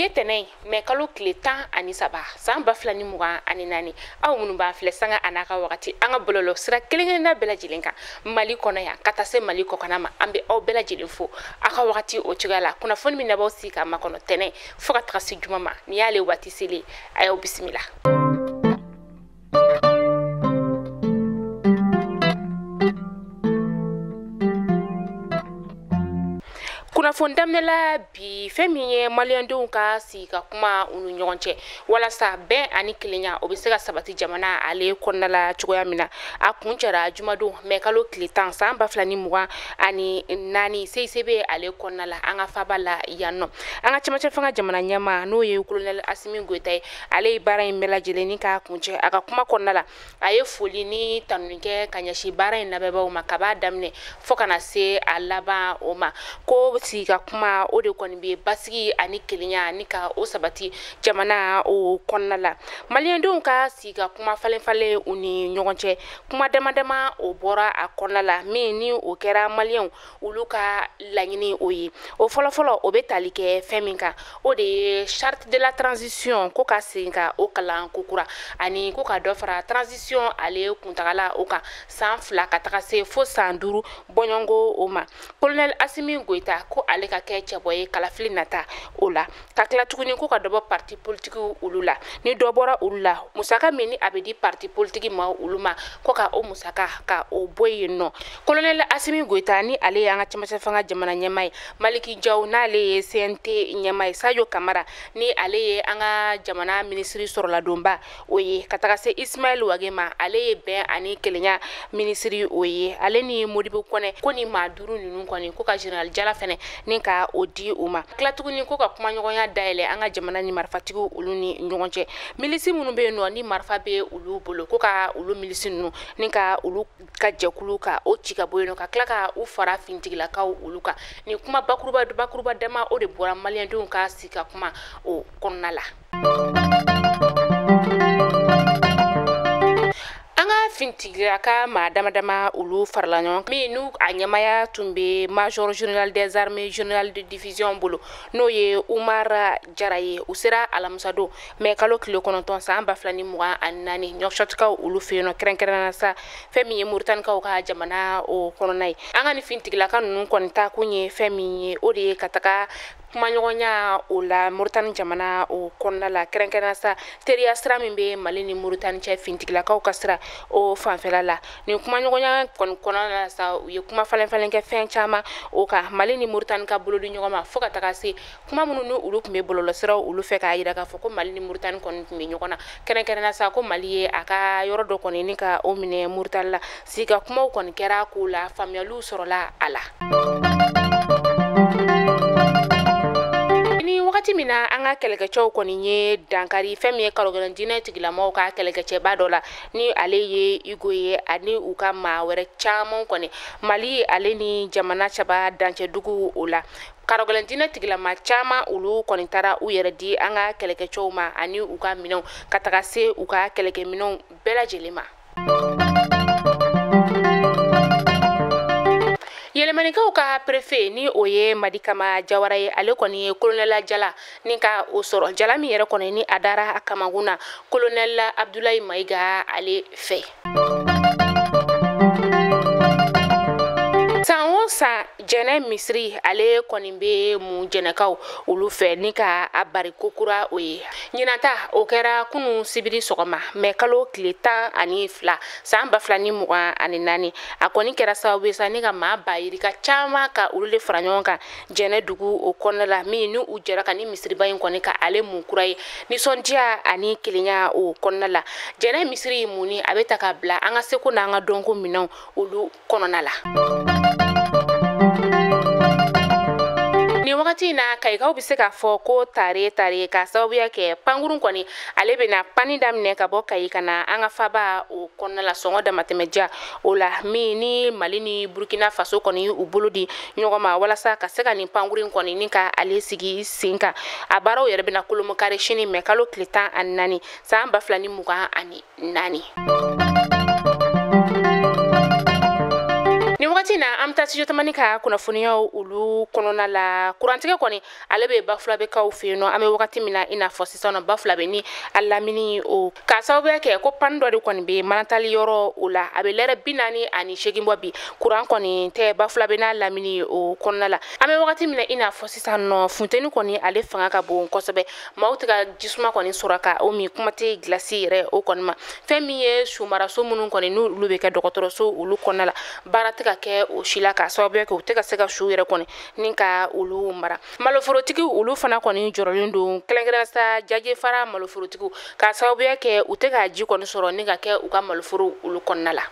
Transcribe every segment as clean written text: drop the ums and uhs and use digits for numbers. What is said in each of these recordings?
Biye tene me kalo kile 10 ani saba san ba fila ni mugan ani nani aw munun ba filɛ sanga anaka wakati anga bololo sira kelen na bela jilenka Mali kono ya kata se Mali ko kana ma ambe aw bela jilen fo aka wakati o cigala kuna foni min nabaw sika ma kono tene fo ka taga se juma ma ni yale wati sele ayo bismillah. Kuna fondamnela bi femiye maliandon ka si ka kuma unu ɲɔgɔn wala sa bɛn ani kilenya o be se ka sabati jamana ale kɔnɔna cogoya mina a kuncɛra jumadon mɛ kalo tile 10 san 2020 ani nani seisebe ale kɔnɔna an ka faba la yanno an ka cɛmancɛ fanga jamana ɲɛma n'o ye colonel Asimi Goita ye ale ye baara in bɛɛ lajɛlen ni ka kuncɛ a ka kuma kɔnɔna a ye foli ni tanunikɛ ka ɲɛsi baara in labɛnbaw ma ka b'a daminɛ fo kana se a laban o ma ko si ka kuma o de kɔni be basigi ani kelenya ni ka o sabati jamana o kɔnɔna la maliendenw ka si ka kuma falen u ni ɲɔgɔn cɛ kuma damadama o bɔra a kɔnɔna la min ni o kɛra malienw olu ka laɲini o ye o fɔlɔfɔlɔ o be tali kɛ fɛn min kan o de ye charte de la transition ko ka segin ka o kalan kokura ani ko ka dɔ fara transition ale kuntagala o kan san 2 ka taga se fo san 5 bɔɲɔngo o ma colonel Asimi Goita ko ale ka kɛ cɛbɔ ye kalafili nata o la ka tila tuguni ko ka dɔbɔ parti politique olu la ni dɔ bɔra olu la musaka min ni a bɛ di parti politique ma olu ma ko ka o musaka ka o bɔ yen nɔ colonel Asimi Goita ni ale ye an ka cɛmancɛ fanga jamana ɲɛma ye Maliki Jaw n'ale ye CNT ɲɛma ye Sadio Kamara ni ale ye an ka jamana ministre sɔrɔladonba o ye ka taga se Ismaël Wage ma ale ye bɛn ani kelenya ministre o ye ale ni Modibo Kɔnɛ ko ni maa 5 ninnu kɔni ko ka général Jala fɛnɛ ni ka o di o ma tila tuguni ko ka kuma ɲɔgɔnya dayɛlɛ an ka jamana ni marifatigiw olu ni ɲɔgɔn cɛ milisi minnu be yen nɔ ni marifa be olu bolo ko ka olu milisi ninnu ni ka olu ka jɛkulu ka o ci ka bɔ yen nɔ ka tila ka u fara fintigilakaw olu kan ni kuma bakuruba dama o de bɔra maliendenw ka si ka kuma o kɔnɔna la. Fintigilaka ma damadama olu farala ɲɔgɔn min n'u a ɲɛmaya tun be major général des armées général de division bolo n'o ye Umar Jara ye u sera alamusado mɛ kalo tile 9 san 2024 ɲɔgɔnshɔtikaw olu fɛ yen nɔ kɛrɛnkɛrɛnna sa fɛn min ye Mauritaniekaw ka jamana o kɔnɔna ye an ka ni fintigilaka ninnu kɔni ta kun ye fɛn min ye o de ye ka taga kuma ɲɔgɔnya o la Mauritanie jamana o kɔnɔna la kɛrɛnkɛrɛnna sa teriya sira min be Mali ni Mauritanie cɛ fintigilakaw ka sira o fanfɛla la ni kuma ɲɔgɔnya kɔnɔna la sa u ye kuma falen kɛ fɛn caman o kan Mali ni Mauritanie ka bolo di ɲɔgɔn ma fo ka taga se kuma minnu ni olu tun be bɔlɔlɔsiraw olu fɛ k'a yira k'a fɔ ko Mali ni Mauritanie kɔni tun be ɲɔgɔn na kɛrɛnkɛrɛnna sa ko Mali ye a ka yɔrɔ dɔ kɔni ni ka o minɛ Mauritanie la sika kumaw kɔni kɛra ko la faamuyaliw sɔrɔla a la. Wagati min na an ka kɛlɛkɛcɛw kɔni ye dankari fɛn min ye kalogɛlɛn diinɛ tigilamɔgɔw ka kɛlɛkɛcɛba dɔ la ni ale ye Igo ye ani u ka maa wɛrɛ caman kɔni Mali ale ni jamana cɛba dancɛdugu o la kalogɛlɛn diinɛ tigilama caman olu kɔni taara u yɛrɛ di an ka kɛlɛkɛcɛw ma ani u ka minɛnw ka taga se u ka kɛlɛkɛminɛnw bɛɛ lajɛlen ma. Yɛlɛmanikaw ka préfet ni o ye Madikama Jawara ye ale kɔni ye colonel Jala ni ka o sɔrɔ Jala min yɛrɛ kɔni ni a dara a kamakun na colonel Abdoulaye Maiga ale fɛ. San jɛnɛ misiri ale kɔni be mun jɛnɛkaw olu fɛ ni ka a bari kokura o ye ɲinata o kɛra kunu sibiri sɔgɔma mɛ kalo tile 12 san 2024 a kɔni kɛra sababu sa ni ka maa bayirika caman ka olu de fara ɲɔgɔn kan jɛnɛ dugu o kɔnɔna la min ni u jɛra ka ni misiriba in kɔni ka ale mun kura ye nisɔndiya ani kelenya o kɔnɔna la jɛnɛ misiri muni a be ta ka bila an ka seko n'an ka dɔnko minɛnw olu kɔnɔna la. Ni wagati na kayikaw be se k'a fɔ ko tare ka sababuya kɛ pankurun kɔni ale bena pani daminɛ ka bɔ kayi kana an ka faba o kɔnɔna la sɔngɔ damatɛmɛja o la min ni Mali ni Burkina Faso kɔni u bolo di ɲɔgɔn ma walasa ka se ka nin pankurun kɔni ni ka ale sigi sen kan a baaraw yɛrɛ bena kolomokari sini mɛ kalo tile 14 san 2024. Ni wagati na an ta ka studio tamani ka kunnafoniya ulu kɔnɔna la kurantigɛ kɔni ale be Bafulabe kaw fe no ame wakati mina ina fɔ sisan na Bafulabe ni alamini o ka sababu kɛ ko pan dɔ de kɔni be manatali yɔrɔ o la abe lɛrɛ 48 bɔ bi kuran kɔni tɛ Bafulabe na lamini o kɔnɔna la ame wakati mina ina fɔ sisan no funteni kɔni ale fanga ka bon kosɛbɛ maaw tɛ ka jisuma kɔni sɔrɔ ka o mi kuma tɛ glasi yɛrɛ o kɔni ma fɛn min ye sumaraso minnu kɔni n'olu be kɛ dɔgɔtɔrɔso olu kɔnɔna la baara tɛ ka kɛ o si la ka sababu kɛ u tɛ ka se ka su yɛrɛ kɔni ni ka olu mara maloforotigi olu fana kɔni jɔrɔlen don kɛlɛnkɛrɛn sa jaje fara maloforotigiw ka sababu kɛ u tɛ ka ji kɔni sɔrɔ ni ka kɛ u ka maloforo olu kɔnɔna la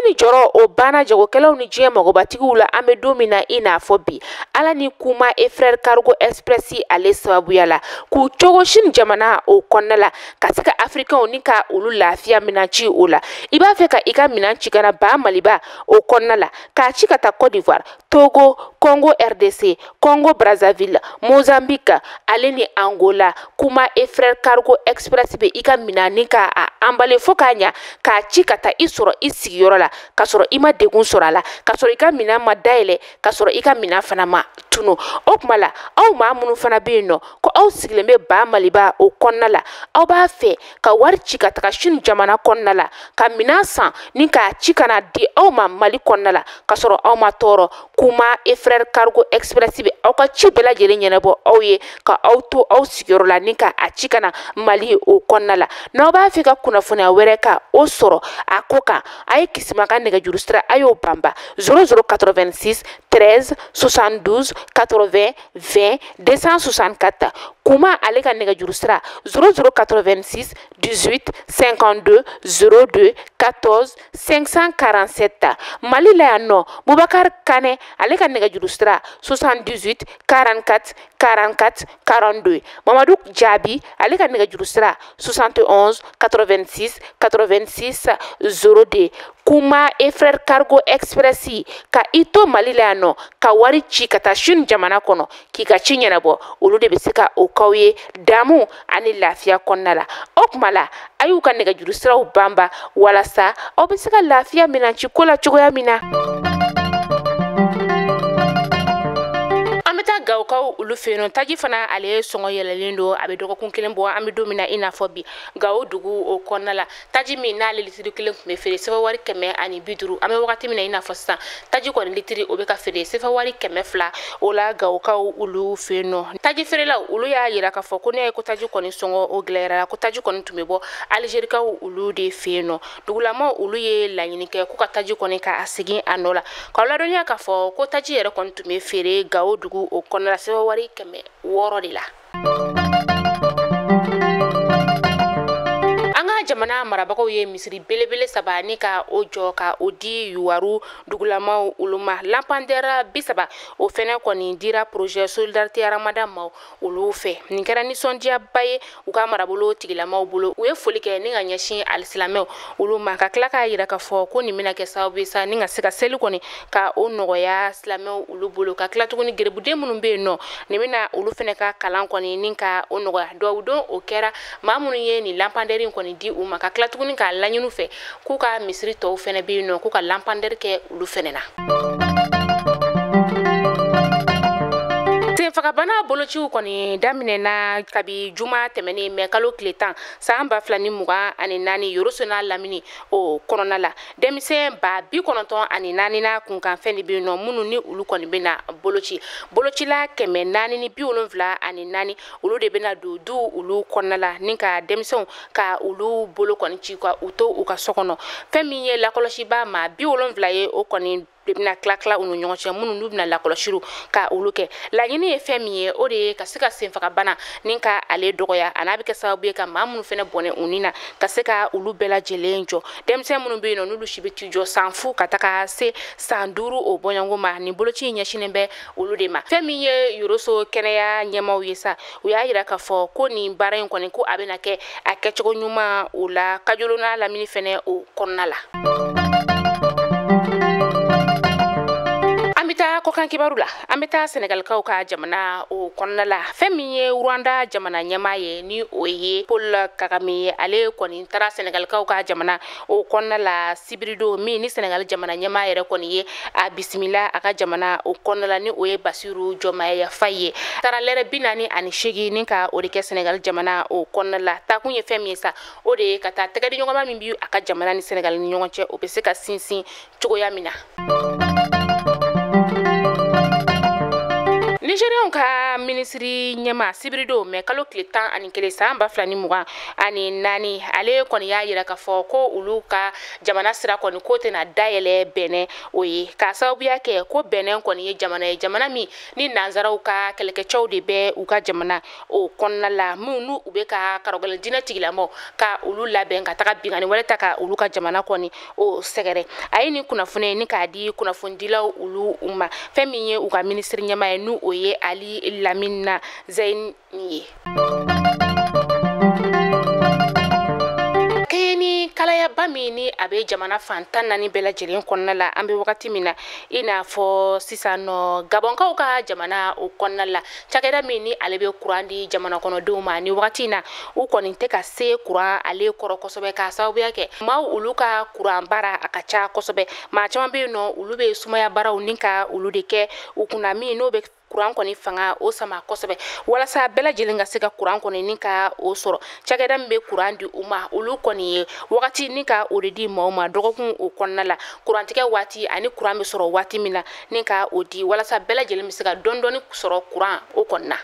ni jɔrɔ o bana jagokɛlaw ni diɲɛ magobatigiw la an bɛ don min na i n'a fɔ bi ala ni kuma e frère cargo express ale sababuya la k'u cogo sini jamana o kɔnɔna la ka se ka africains ni ka olu lafiya minan ci o la i b'a fɛ ka i ka minan ci kana ba maliba o kɔnɔna la k'a ci ka taa Côte d'Ivoire Togo Congo RDC Congo Brazzaville Mozambique ale ni Angola kuma e frère cargo express be i ka minan ni ka a emballé fo k'a ɲa k'a ci ka taa i sɔrɔ i sigiyɔrɔ la ka sɔrɔ i ma degun sɔrɔ a la ka sɔrɔ i ka minan ma dayɛlɛ ka sɔrɔ i ka minan fana ma tunu o kuma la aw maa minnu fana bɛ yen nɔ ko aw sigilen bɛ ba maliba o kɔnɔna la aw b'a fɛ ka wari ci ka taga Chine jamana kɔnɔna la ka minan san ni k'a ci kana di aw ma Mali kɔnɔna la ka sɔrɔ aw ma tɔɔrɔ kuma e frère cargo express bɛ aw ka ci bɛɛ lajɛlen ɲɛnabɔ aw ye ka aw to aw sigiyɔrɔ la ni ka a ci kana Mali o kɔnɔna la n'aw b'a fɛ ka kunnafoniya wɛrɛ ka o sɔrɔ a ko kan a ye Kisima ka nɛgɛjuru sira a y'o banba 0086 13 72 80 20 264 kuma ale ka nɛgɛjuru sira 0086 18 52 02 14 547 Mali la yan nɔ Boubacar Kane ale ka nɛgɛjuru sira 78 44 44 42 Mamadou Jabi ale ka nɛgɛjuru sira 71 86 86 02 kuma e frère cargo express ka i to Mali la yan nɔ ka wari ci ka taa Chine jamana kɔnɔ k'i ka ci ɲɛnabɔ olu de bɛ se ka o k'aw ye damu ani lafiya kɔnɔna la o kuma la a y'u ka nɛgɛjuru siraw banba walasa aw bɛ se ka lafiya minan ci ko la cogoya min na. Gawkaw ulu feno taji fana ale sɔngɔ yɛlɛlen don a bɛ dɔgɔkun kelen bɔ an bɛ don min na i n'a fɔ bi Gawo dugu o kɔnɔna la taji min n'ale litiri kelen tun bɛ feere sefa wari 150 an bɛ wagati min na i n'a fɔ sisan taji kɔni litiri o bɛ ka feere sefa wari 200 o la Gawkaw ulu feno taji feerelaw olu y'a yira k'a fɔ ko ne ye ko taji kɔni sɔngɔ o gɛlɛyara ko taji kɔni tun bɛ bɔ Algérikaw ulu de fɛ yen nɔ dugulamaw olu ye laɲini kɛ ko ka taji kɔni ka segin a nɔ la k'aw ladɔnniya k'a fɔ ko taji yɛrɛ kɔni tun bɛ feere Gawo dugu o kɔnɔna la sefa wari 600 de la. Jamana marabagaw ye misiri belebele saba ni ka o jɔ ka o di Yuwaru dugulamaw olu ma lampandɛra 30 o fɛnɛ kɔni dira projet solidarité Ramadan ma olu fɛ nin kɛra nisɔndiyaba ye u ka marabolo tigilamaw bolo u ye foli kɛ ni ka ɲɛsin alisilamɛw olu ma ka tila k'a yira k'a fɔ ko nin bɛna kɛ sababu ye sa ni ka se ka seli kɔni ka o nɔgɔya silamɛw olu bolo ka tila tuguni gerebuden minnu bɛ yen nɔ nin bɛna olu fɛnɛ ka kalan kɔni ni ka o nɔgɔya duwawu don o kɛra maa minnu ye nin lampandɛri kɔni di u ma ka tila tuguni k'a laɲini fɛ k'u ka misiri tɔw fɛnɛ bɛ yen nɔ k'u ka lampandɛri kɛ olu fɛnɛ na. Senfagabana bolociw kɔni daminɛna kabi juma tɛmɛnen mɛ kalo tile 10 san 2024 Yoroso n'a lamini o kɔnɔna la denmisɛn 94 na kunkanfɛn de bɛ yen nɔ minnu ni olu kɔni bɛna bolocila 474 olu de bɛna don du olu kɔnɔna la ni ka denmisɛnw ka olu bolo kɔni ci ka u to u ka so kɔnɔ fɛn min ye lakɔlɔsiba ma 70 ye o kɔni bɛna tila u ni ɲɔgɔn cɛ minnu n'u bɛna lakɔlɔsiw ka olu kɛ laɲini ye fɛn min ye o de ye ka se ka senfagabana ni ka ale dɔgɔya a n'a bɛ kɛ sababu ye ka maa minnu fɛnɛ bɔnɛ u ni na ka se ka olu bɛɛ lajɛlen jɔ denmisɛn minnu bɛ yen nɔ n'olu si bɛ t'i jɔ san fu ka taga se san 5 o bɔɲɔgɔnko ma nin boloci in ɲɛsinnen bɛ olu de ma fɛn min ye Yoroso kɛnɛya ɲɛmaaw ye sa u y'a yira k'a fɔ ko nin baara in kɔni ko a bɛna kɛ a kɛcogo ɲuman o la Kajolo n'a lamini fɛnɛ o kɔnɔna la. Ko kan kibaru la an bɛ taa Senegalikaw ka jamana o kɔnɔna la fɛn min ye Rwanda jamana ɲɛmaa ye ni o ye Paul Kagame ye ale kɔni taara Senegalikaw ka jamana o kɔnɔna la sibirido min ni Senegal jamana ɲɛmaa yɛrɛ kɔni ye a bisimila a ka jamana o kɔnɔna la ni o ye Basiru Jomaya Faye ye taara lɛrɛ 48 ni ka o de kɛ Senegal jamana o kɔnɔna la takun ye fɛn min ye sa o de ye ka taa tɛgɛdi ɲɔgɔnma min bi a ka jamana ni Senegal ni ɲɔgɔn cɛ o bɛ se ka sinsin cogoya min na. Nigérian ka ministri ɲɛma sibirido mɛ kalo tile 11 san 2020 ani 4 ale kɔni y'a yira ka fɔ ko olu ka jamana sira kɔni ko tɛna dayɛlɛ Benin o ye ka sababuya kɛ ko Benin kɔni ye jamana min ni nanzaraw ka kɛlɛkɛcɛw de bɛ u ka jamana o kɔnɔna la minnu u bɛ ka karɔgɔlɛ dinɛ tigilamɔgɔ ka olu labɛn ka taga bingani wale ta ka olu ka jamana kɔni o sɛgɛrɛ a ye ni kunnafoni ni k'a di kunnafonidilaw olu ma fɛn min ye u ka ministri ɲɛma ye n'u o ye Ali Lamina Zaini ye. Kayeni kalaya ba min ni a bɛ jamana fantan naani bɛɛ lajɛlen kɔnɔna la an bɛ wagati min na i n'a fɔ sisan nɔ Gabonkaw ka jamana o kɔnɔna la cakɛda min ni ale bɛ kuran di jamana kɔnɔdenw ma ni wagati in na u kɔni tɛ ka se kuran ale kɔrɔ kosɛbɛ ka sababuya kɛ maaw olu ka kuran baara a ka ca kosɛbɛ maa caman bɛ yen nɔ olu bɛ sumaya baaraw ni ka olu de kɛ u kunna min n'o bɛ kuran kɔni fanga o sama kosɛbɛ walasa bɛɛ lajɛlen ka se ka kuran kɔni ni ka o sɔrɔ cakɛda min bɛ kuran di u ma olu kɔni ye wagati ni ka o de di maaw ma dɔgɔkun o kɔnɔna la kurantigɛ waati ani kuran bɛ sɔrɔ waati min na ni ka o di walasa bɛɛ lajɛlen bɛ se ka dɔɔni sɔrɔ kuran o kɔnɔna.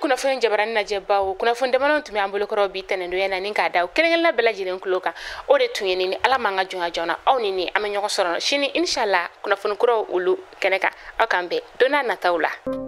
Kunnafoni jabarani lajɛbaw kunnafoni damadɔ tun bɛ an bolokɔrɔ bi tɛnɛndonya na ni k'a da kelen-kelenna bɛɛ lajɛlen tulo kan o de tun ye ni Ala m'an ka jɔnya joona aw ni an bɛ ɲɔgɔn sɔrɔ sini inshallah kunnafoni kuraw olu kɛnɛ kan aw k'an bɛn don n'a nataw la.